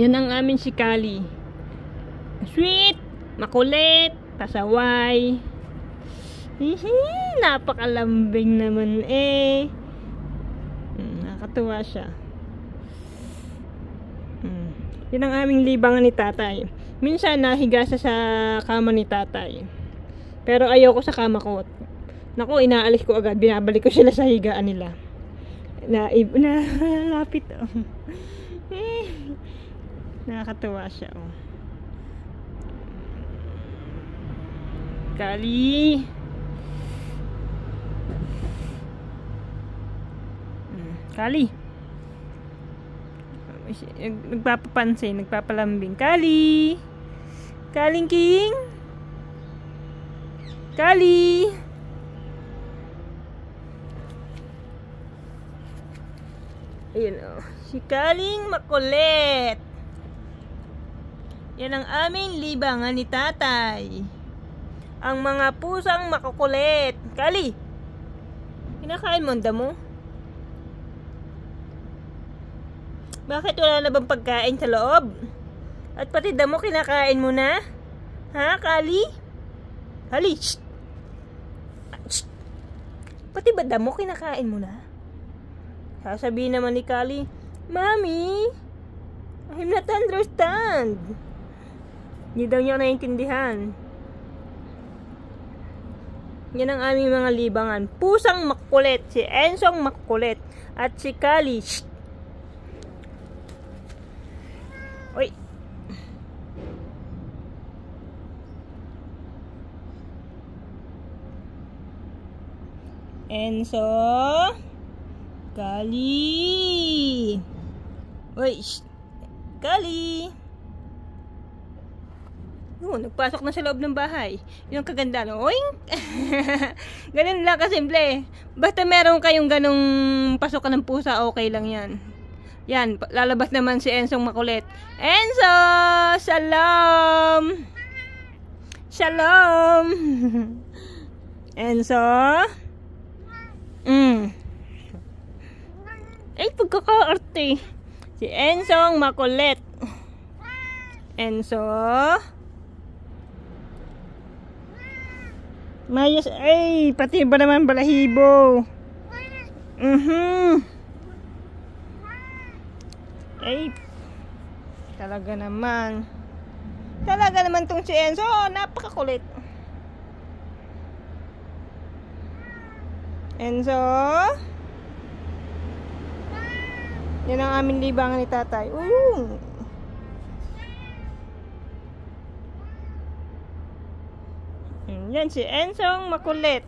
Yan ang amin si Kali. Sweet, makulit, pasaway. Hihi, napakalambing naman eh. Nakakatuwa siya. Yan ang aming libangan ni tatay. Minsan nahiga siya sa kama ni tatay. Pero ayoko sa kama ko. Naku, inaalis ko agad. Binabalik ko sila sa higaan nila. Lapit oh. Nakakatuwa siya oh. Kali. Kali. Nagpapapansin, nagpapalambing. Kali. Kaling king. Kali. Ayun oh. Si Kaling makulit. Yan ang aming libangan ni tatay. Ang mga pusang makukulit. Kali. Kinakain mo ang damo? Bakit wala na bang pagkain sa loob? At pati damo kinakain mo na? Ha, Kali? Kali, shh. Shh. Pati ba damo kinakain mo na? Sasabihin naman ni Kali, Mommy, I'm not understand. Hindi daw niya naiintindihan. Yan ang aming mga libangan. Pusang makulit, si Ensong makulit, at si Kali, shh. Oy. Enso. Kali. Oy. Shh. Kali. Nagpasok na sa loob ng bahay. Yung kaganda, no? Oing! Ganun lang kasimple. Basta meron kayong ganong pasokan ng pusa, okay lang yan. Yan, lalabas naman si Ensong makulit. Enso! Shalom! Shalom! Enso? Ay, pagkakaarte. Si Ensong makulit. Enso? Mayas, ay, pati ba naman balahibo? Ay, talaga naman. Talaga naman tong si Enso, napakakulit. Enso? Yan ang aming libangan ni tatay. Yan si Ensong makulit.